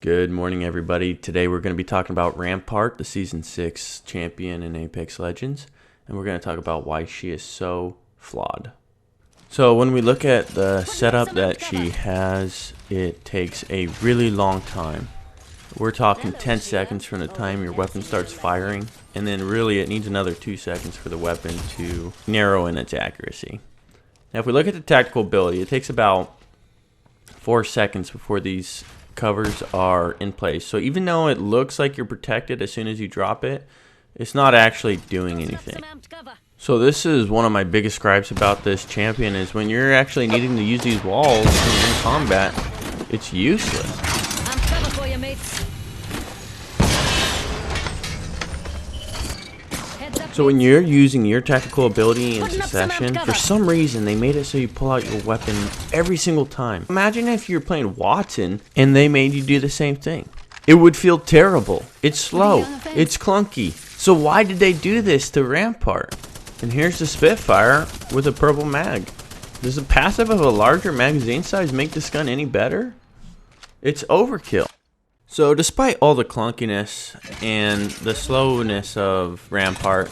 Good morning, everybody. Today we're going to be talking about Rampart, the Season 6 champion in Apex Legends, and we're going to talk about why she is so flawed. So when we look at the setup that she has, it takes a really long time. We're talking 10 seconds from the time your weapon starts firing, and then really it needs another 2 seconds for the weapon to narrow in its accuracy. Now if we look at the tactical ability, it takes about 4 seconds before these covers are in place. So even though it looks like you're protected as soon as you drop it, it's not actually doing anything. So this is one of my biggest gripes about this champion, is when you're actually needing to use these walls when you're in combat, it's useless. I'm cover for you, mates. So when you're using your tactical ability in succession, for some reason they made it so you pull out your weapon every single time. Imagine if you're playing Watson and they made you do the same thing. It would feel terrible. It's slow. It's clunky. So why did they do this to Rampart? And here's the Spitfire with a purple mag. Does the passive of a larger magazine size make this gun any better? It's overkill. So despite all the clunkiness and the slowness of Rampart,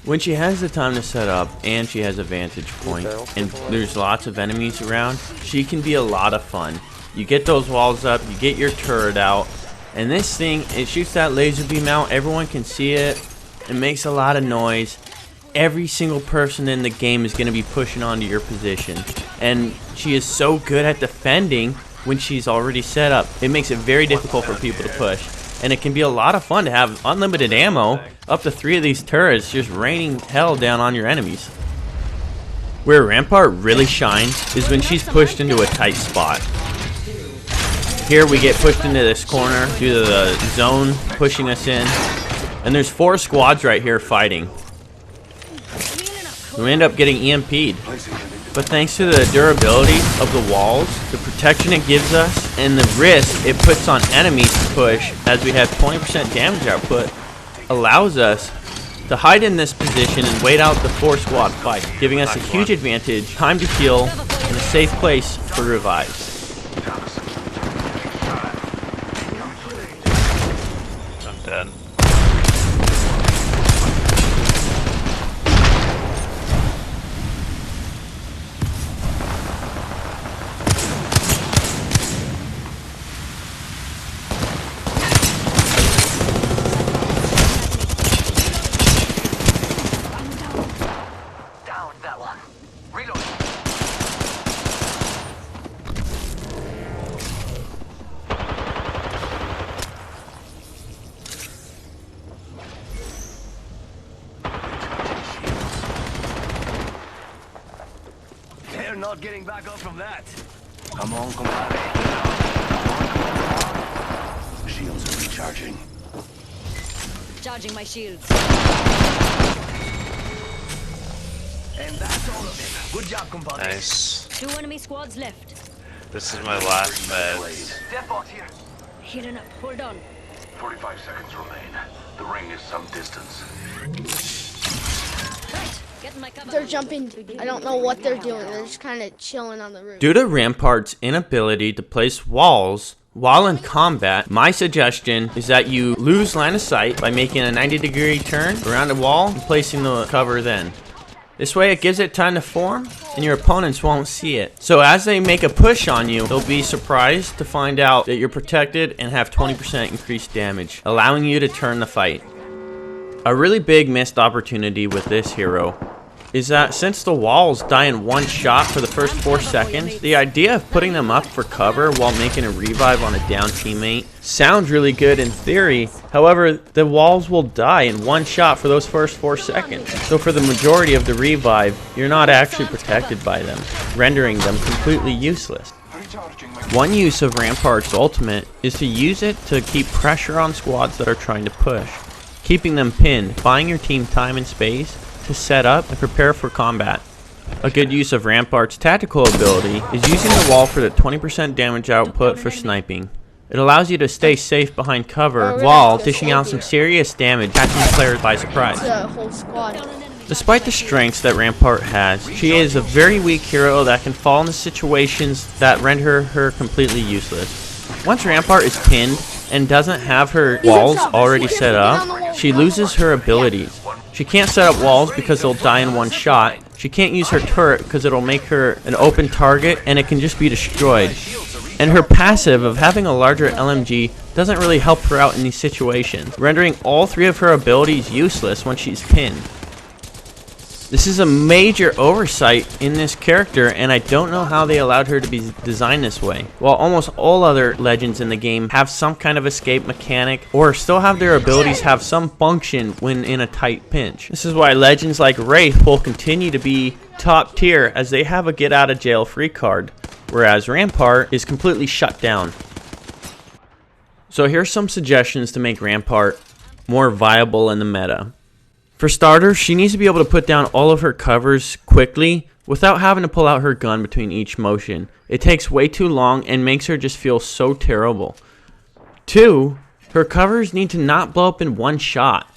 when she has the time to set up and she has a vantage point and there's lots of enemies around, she can be a lot of fun. You get those walls up, you get your turret out, and this thing, it shoots that laser beam out, everyone can see it, it makes a lot of noise. Every single person in the game is going to be pushing onto your position, and she is so good at defending when she's already set up. It makes it very difficult for people to push, and it can be a lot of fun to have unlimited ammo, up to 3 of these turrets just raining hell down on your enemies. Where Rampart really shines is when she's pushed into a tight spot. Here we get pushed into this corner due to the zone pushing us in, and there's 4 squads right here fighting. We end up getting EMP'd. But thanks to the durability of the walls, the protection it gives us, and the risk it puts on enemies to push, as we have 20% damage output, allows us to hide in this position and wait out the 4 squad fight, giving us a huge advantage, time to heal, and a safe place for revives. I'm dead. They're not getting back up from that. Come on, compadre. Shields are recharging. Charging my shields. And that's all of it. Good job, compadre. Nice. 2 enemy squads left. This is my last med. Death box here. Healing up. Hold on. 45 seconds remain. The ring is some distance. Right. Get in my cover. They're jumping. I don't know what they're doing. They're just kind of chilling on the roof. Due to Rampart's inability to place walls while in combat, my suggestion is that you lose line of sight by making a 90-degree turn around a wall and placing the cover then. This way it gives it time to form and your opponents won't see it. So as they make a push on you, they'll be surprised to find out that you're protected and have 20% increased damage, allowing you to turn the fight. A really big missed opportunity with this hero is that since the walls die in 1 shot for the first 4 seconds, the idea of putting them up for cover while making a revive on a down teammate sounds really good in theory. However, the walls will die in 1 shot for those first 4 seconds. So for the majority of the revive, you're not actually protected by them, rendering them completely useless. One use of Rampart's ultimate is to use it to keep pressure on squads that are trying to push, keeping them pinned, buying your team time and space to set up and prepare for combat. A good use of Rampart's tactical ability is using the wall for the 20% damage output for sniping. It allows you to stay safe behind cover while dishing out some serious damage, catching players by surprise. The whole squad. Despite the strengths that Rampart has, she is a very weak hero that can fall into situations that render her completely useless. Once Rampart is pinned and doesn't have her walls already set up, she loses her abilities. She can't set up walls because they'll die in one shot. She can't use her turret because it'll make her an open target and it can just be destroyed. And her passive of having a larger LMG doesn't really help her out in these situations, rendering all three of her abilities useless when she's pinned. This is a major oversight in this character, and I don't know how they allowed her to be designed this way. While almost all other legends in the game have some kind of escape mechanic, or still have their abilities have some function when in a tight pinch. This is why legends like Wraith will continue to be top tier, as they have a get out of jail free card, whereas Rampart is completely shut down. So here's some suggestions to make Rampart more viable in the meta. For starters, she needs to be able to put down all of her covers quickly without having to pull out her gun between each motion. It takes way too long and makes her just feel so terrible. 2, her covers need to not blow up in one shot.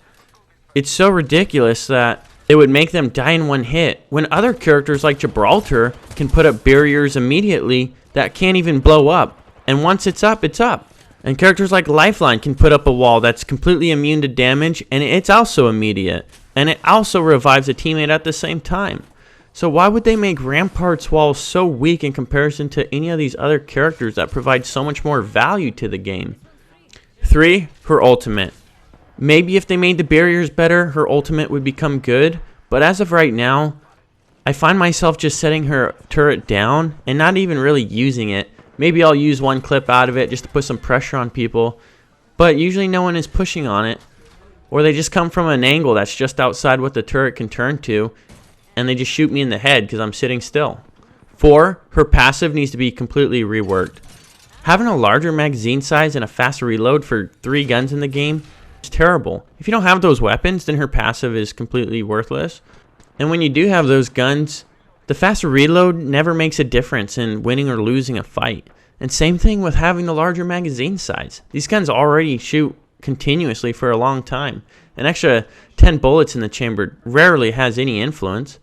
It's so ridiculous that it would make them die in one hit, when other characters like Gibraltar can put up barriers immediately that can't even blow up. And once it's up, it's up. And characters like Lifeline can put up a wall that's completely immune to damage, and it's also immediate. And it also revives a teammate at the same time. So why would they make Rampart's walls so weak in comparison to any of these other characters that provide so much more value to the game? 3, her ultimate. Maybe if they made the barriers better, her ultimate would become good. But as of right now, I find myself just setting her turret down and not even really using it. Maybe I'll use one clip out of it just to put some pressure on people, but usually no one is pushing on it, or they just come from an angle that's just outside what the turret can turn to, and they just shoot me in the head because I'm sitting still. 4, her passive needs to be completely reworked. Having a larger magazine size and a faster reload for 3 guns in the game is terrible. If you don't have those weapons, then her passive is completely worthless. And when you do have those guns, the faster reload never makes a difference in winning or losing a fight. And same thing with having the larger magazine size. These guns already shoot continuously for a long time. An extra 10 bullets in the chamber rarely has any influence.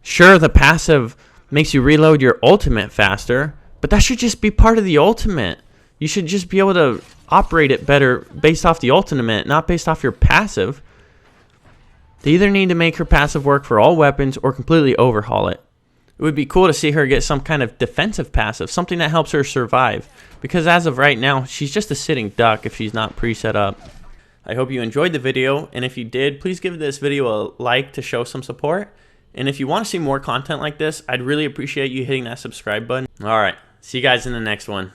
Sure, the passive makes you reload your ultimate faster, but that should just be part of the ultimate. You should just be able to operate it better based off the ultimate, not based off your passive. They either need to make her passive work for all weapons or completely overhaul it. It would be cool to see her get some kind of defensive passive, something that helps her survive. Because as of right now, she's just a sitting duck if she's not pre-set up. I hope you enjoyed the video, and if you did, please give this video a like to show some support. And if you want to see more content like this, I'd really appreciate you hitting that subscribe button. Alright, see you guys in the next one.